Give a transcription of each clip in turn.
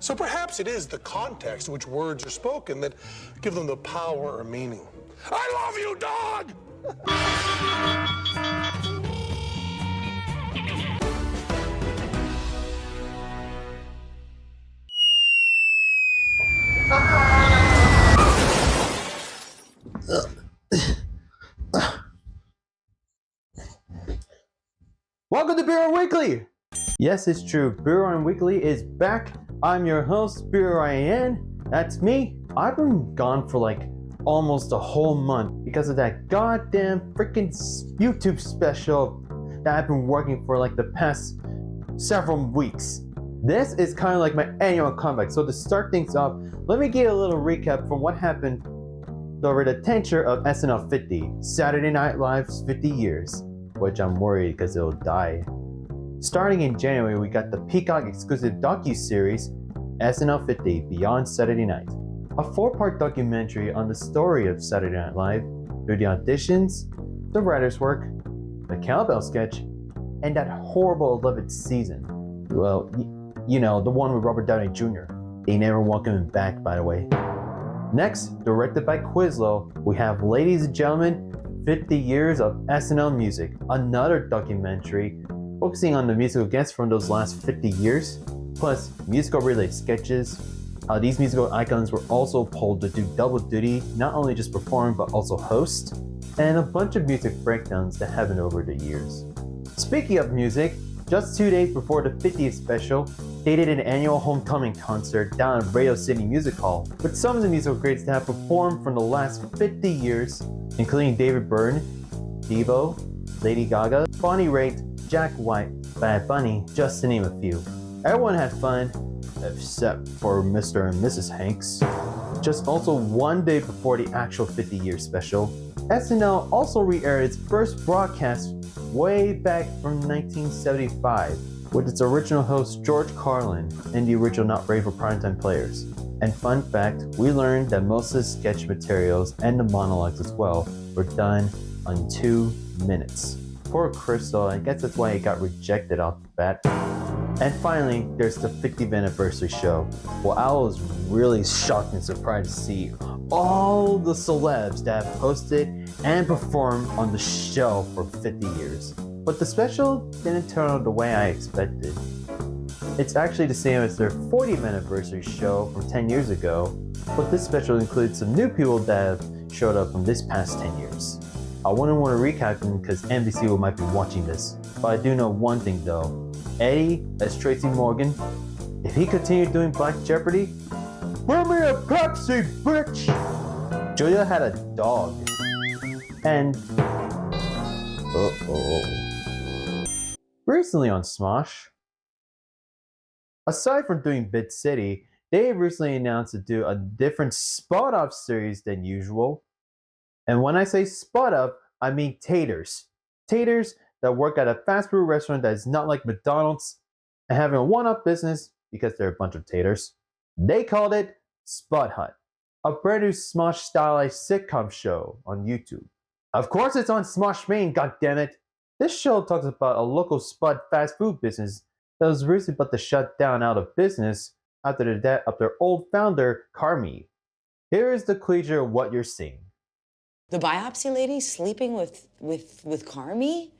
So perhaps it is the context in which words are spoken that give them the power or meaning. I love you, dog! Welcome to B.R.Y.A.N Weekly! Yes, it's true, B.R.Y.A.N Weekly is back. I'm your host, B.R.Y.A.N. That's me. I've been gone for like almost a whole month because of that goddamn freaking YouTube special that I've been working for like the past several weeks. This is kind of like my annual comeback, so to start things off, let me give a little recap from what happened over the tenure of SNL 50, Saturday Night Live's 50 years. Which I'm worried because it'll die. Starting in January, we got the Peacock exclusive docu-series SNL 50 Beyond Saturday Night, a 4-part documentary on the story of Saturday Night Live through the auditions, the writer's work, the cowbell sketch, and that horrible 11th season. Well, you know, the one with Robert Downey Jr. They never welcomed him back, by the way. Next, directed by Quizlo, we have Ladies and Gentlemen, 50 Years of SNL Music, another documentary focusing on the musical guests from those last 50 years, plus musical related sketches, how these musical icons were also pulled to do double duty, not only just perform but also host, and a bunch of music breakdowns that happened over the years. Speaking of music, just 2 days before the 50th special, they did an annual homecoming concert down at Radio City Music Hall with some of the musical greats that have performed from the last 50 years, including David Byrne, Devo, Lady Gaga, Bonnie Raitt, Jack White, Bad Bunny, just to name a few. Everyone had fun, except for Mr. and Mrs. Hanks. Just also 1 day before the actual 50-year special, SNL also re-aired its first broadcast way back from 1975 with its original host George Carlin and the original Not Ready for Primetime Players. And fun fact, we learned that most of the sketch materials and the monologues as well were done on 2 minutes. Poor Crystal, I guess that's why it got rejected off the bat. And finally, there's the 50th anniversary show. Well, I was really shocked and surprised to see all the celebs that have hosted and performed on the show for 50 years. But the special didn't turn out the way I expected. It's actually the same as their 40th anniversary show from 10 years ago, but this special includes some new people that have showed up from this past 10 years. I wouldn't want to recap them because NBC might be watching this, but I do know one thing though. Eddie, as Tracy Morgan, if he continued doing Black Jeopardy, bring me a Pepsi, bitch! Julia had a dog. And recently on Smosh, aside from doing Bit City, they recently announced to do a different Spud Up series than usual. And when I say Spud Up, I mean taters. Taters that work at a fast food restaurant that is not like McDonald's and having a one-up business because they're a bunch of taters. They called it Spud Hut, a brand new Smosh stylized sitcom show on YouTube. Of course it's on Smosh Main, goddammit! This show talks about a local Spud fast food business that was recently about to shut down out of business after the death of their old founder, Carmi. Here is the closure of what you're seeing. The biopsy lady sleeping with Carmi?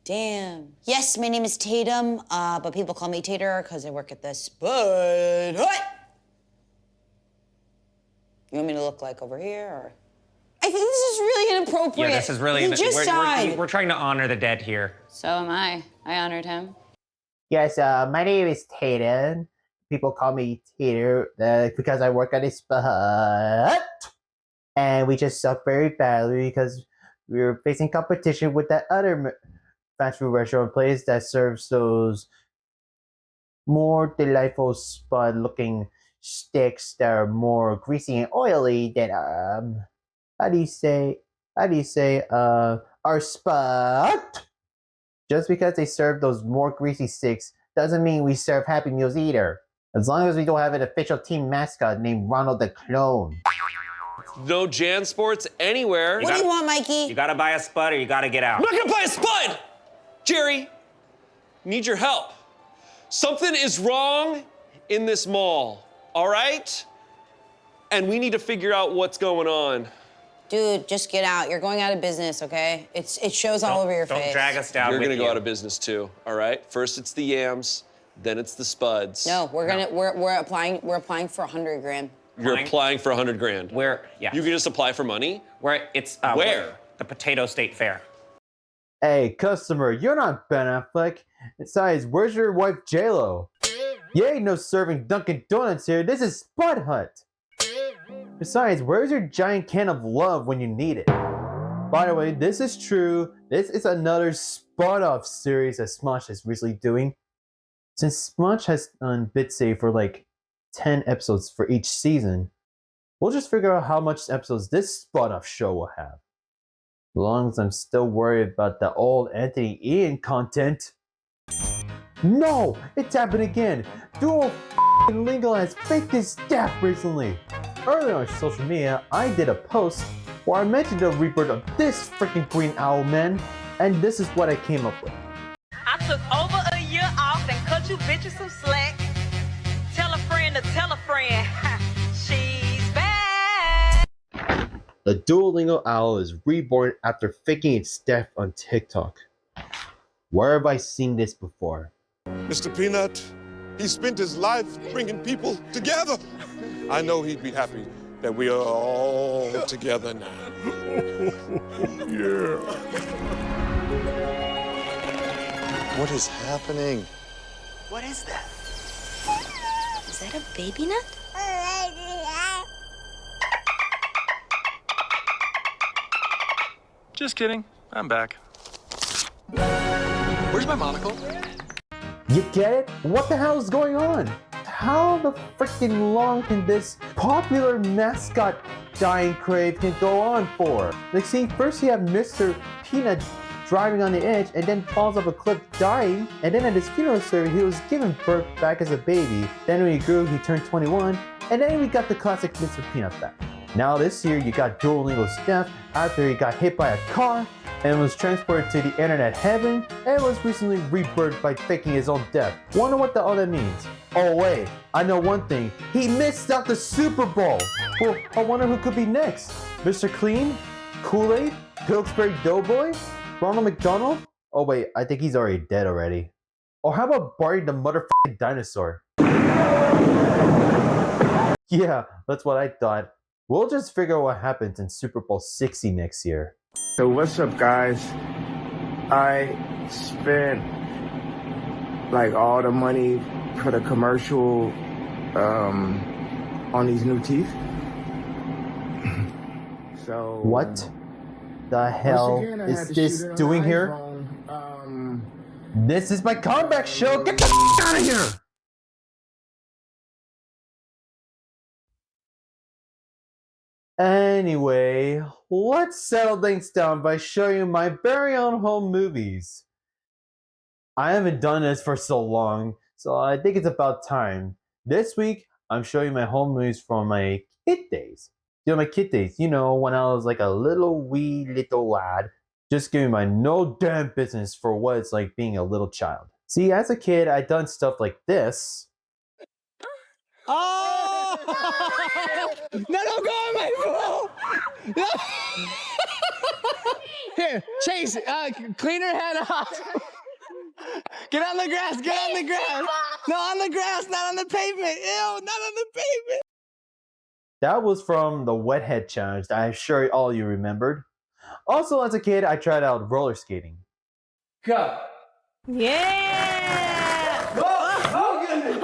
Damn. Yes, my name is Tatum, but people call me Tater because I work at the Spud Hut. You want me to look like over here, or? I think this is really inappropriate. Yeah, this is really. He just died. We're trying to honor the dead here. So am I. I honored him. Yes, my name is Tatum. People call me Tater because I work at a Spud Hut. And we just suck very badly because we were facing competition with that other fast food restaurant place that serves those more delightful Spud-looking sticks that are more greasy and oily than how do you say our Spud? Just because they serve those more greasy sticks doesn't mean we serve Happy Meals either. As long as we don't have an official team mascot named Ronald the Clone. No Jan Sports anywhere. What do you want, Mikey? You gotta buy a Spud or you gotta get out. I'm not gonna buy a Spud! Jerry, need your help. Something is wrong in this mall. all right? And we need to figure out what's going on. Dude, just get out. You're going out of business, okay? It shows all over your face. Don't drag us down You're with gonna you. go out of business too, all right? First it's the yams, then it's the Spuds. No, we're applying for 100 grand. You're applying for 100 grand. Yeah. You can just apply for money? It's Where? The Potato State Fair. Hey, customer, you're not Ben Affleck. Besides, where's your wife J-Lo? You ain't no serving Dunkin' Donuts here. This is Spud Hut. Besides, where's your giant can of love when you need it? By the way, this is true. This is another spot-off series that Smosh is recently doing. Since Smosh has done BitSave for like 10 episodes for each season, we'll just figure out how much episodes this spot-off show will have. As long as I'm still worried about the old Anthony Ian content. No! It's happened again! Dual Lingo has faked his death recently! Earlier on social media, I did a post where I mentioned the rebirth of this freaking Green Owl man, and this is what I came up with. I took over a year off and cut you bitches some slack. Tell a friend to tell a friend. She's back. The Duolingo Owl is reborn after faking its death on TikTok. Where have I seen this before? Mr. Peanut, he spent his life bringing people together. I know he'd be happy that we are all together now. Yeah. What is happening? What is that? Is that a baby nut? Just kidding. I'm back. Where's my monocle? You get it? What the hell is going on? How the freaking long can this popular mascot dying crave can go on for? Like, see, first you have Mr. Peanut driving on the edge and then falls off a cliff dying, and then at his funeral service he was given birth back as a baby. Then when he grew he turned 21, and then we got the classic Mr. Peanut back. Now this year you got Duolingo's death after he got hit by a car and was transported to the internet heaven and was recently rebirthed by faking his own death. Wonder what the all that means. Oh wait, I know one thing. He missed out the Super Bowl. Well, I wonder who could be next. Mr. Clean? Kool-Aid? Pillsbury Doughboy? Ronald McDonald? Oh wait, I think he's already dead already. Or how about Barney the motherfucking dinosaur? Yeah, that's what I thought. We'll just figure out what happens in Super Bowl 60 next year. So what's up, guys? I spent like all the money for the commercial on these new teeth. So What the hell again, I had is to this shoot it on doing the here? iPhone. This is my comeback show! Get the out of here! Anyway, let's settle things down by showing you my very own home movies. I haven't done this for so long, so I think it's about time. This week, I'm showing you my home movies from my kid days. My kid days, when I was like a wee little lad, just giving my no damn business for what it's like being a little child. See, as a kid, I'd done stuff like this. Oh! No, don't go on my pool! No! Here, Chase, clean her head off. Get on the grass, get on the grass. No, on the grass, not on the pavement. Ew, not on the pavement. That was from the Wet Head Challenge that I'm sure all you remembered. Also, as a kid, I tried out roller skating. Go. Yeah! Oh, goodness!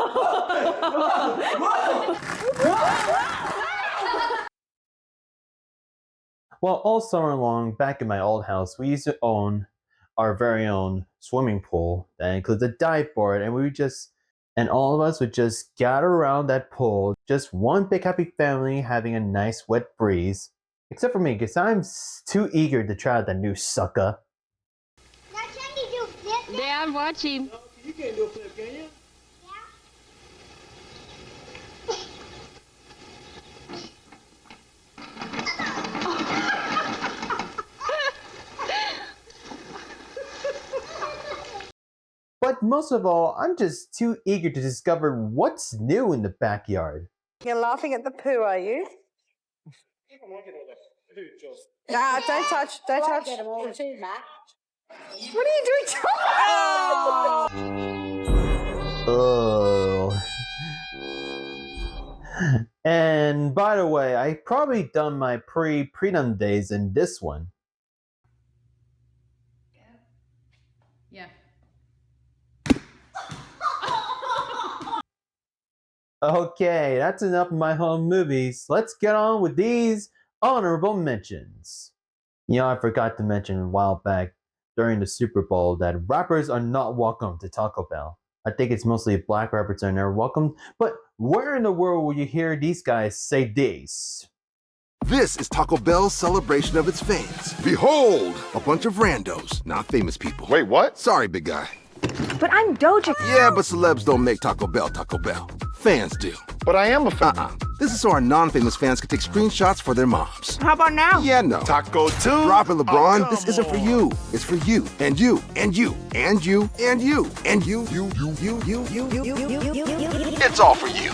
Well, all summer long, back in my old house, we used to own our very own swimming pool that includes a dive board, and all of us would just gather around that pool, just one big happy family having a nice wet breeze. Except for me, because I'm too eager to try out the new sucker. Now, can you do flip? Yeah, I'm watching. You can't do a flip, can you? But most of all, I'm just too eager to discover what's new in the backyard. You're laughing at the poo, are you? Nah, don't touch. Don't touch. What are you doing? Oh. And by the way, I probably done my prenup days in this one. Yeah. Okay, that's enough of my home movies. Let's get on with these honorable mentions. You know, I forgot to mention a while back during the Super Bowl that rappers are not welcome to Taco Bell. I think it's mostly black rappers that are never welcome, but where in the world will you hear these guys say this? This is Taco Bell's celebration of its fans. Behold, a bunch of randos, not famous people. Wait, what? Sorry, big guy. But I'm Doja. Yeah, but celebs don't make Taco Bell Taco Bell. Fans do. But I am a fan. This is so our non-famous fans can take screenshots for their moms. How about now? Yeah, no. Taco 2? Drop it, LeBron. Oh, this isn't for you. It's for you, and you, and you, and you, and you, and you. It's all for you.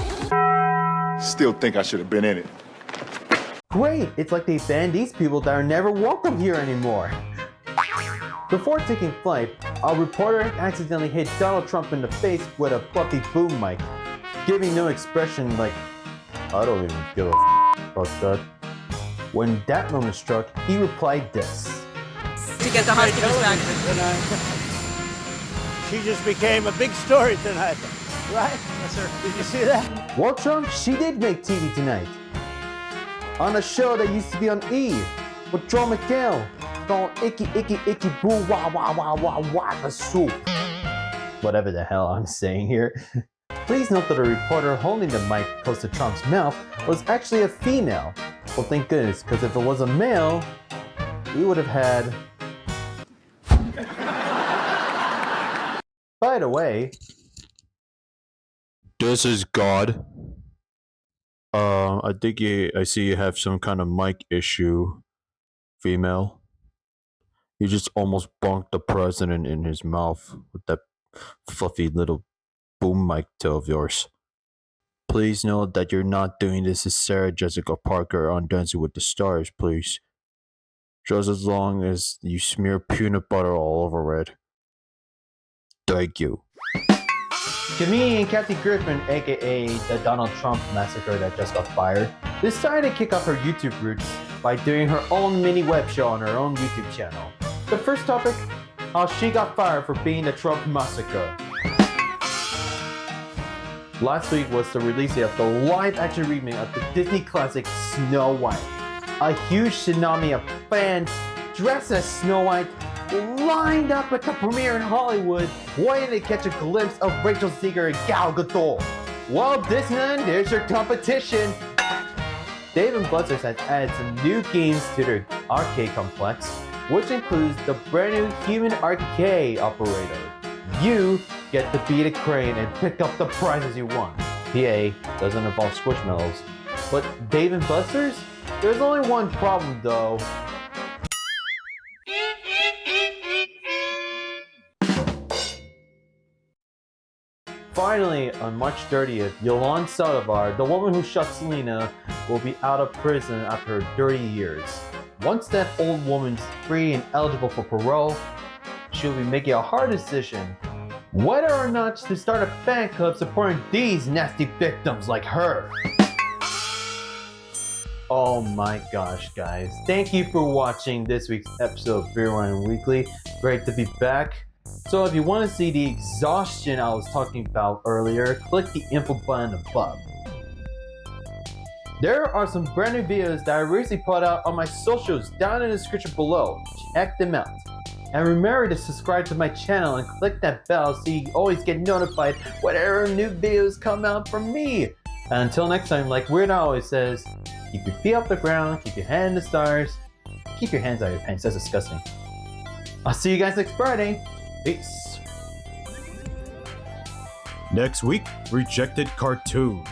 Still think I should have been in it. Great! It's like they banned these people that are never welcome here anymore. Before taking flight, a reporter accidentally hit Donald Trump in the face with a fluffy boom mic, giving no expression like, I don't even give a about that. When that moment struck, he replied this. To get the hostages back. She just became a big story tonight, right? Yes, sir. Did you see that? Well, Trump, she did make TV tonight. On a show that used to be on E! With Joe McHale, called Icky Icky Icky Boo Wah Wah Wah Wah Wah the Soup. Whatever the hell I'm saying here. Please note that the reporter holding the mic close to Trump's mouth was actually a female. Well, thank goodness, because if it was a male, we would have had... By the way... This is God. I think I see you have some kind of mic issue, female. You just almost bonked the president in his mouth with that fluffy little boom mic toe of yours. Please note that you're not doing this as Sarah Jessica Parker on Dancing with the Stars, please. Just as long as you smear peanut butter all over it. Thank you. Comedian Kathy Griffin, aka the Donald Trump massacre that just got fired, decided to kick off her YouTube roots by doing her own mini web show on her own YouTube channel. The first topic, how she got fired for being the Trump massacre. Last week was the release of the live-action remake of the Disney classic Snow White. A huge tsunami of fans dressed as Snow White lined up at the premiere in Hollywood, waiting to catch a glimpse of Rachel Zegler and Gal Gadot. Well, Disneyland, there's your competition. Dave & Buster's has added some new games to their arcade complex, which includes the brand new human arcade operator. You get to beat a crane and pick up the prizes you want. PA doesn't involve squishmallows. But Dave & Buster's? There's only one problem though. Finally, on March 30th, Yolande Saldivar, the woman who shot Selena, will be out of prison after 30 years. Once that old woman's free and eligible for parole, she'll be making a hard decision whether or not to start a fan club supporting these nasty victims like her. Oh my gosh, guys. Thank you for watching this week's episode of B.R.Y.A.N Weekly. Great to be back. So if you want to see the exhaustion I was talking about earlier, click the info button above. There are some brand new videos that I recently put out on my socials down in the description below. Check them out. And remember to subscribe to my channel and click that bell so you always get notified whenever new videos come out from me. And until next time, like Weird Al always says, keep your feet off the ground, keep your hand in the stars, keep your hands out of your pants, that's disgusting. I'll see you guys next Friday. Peace. Next week, rejected cartoon.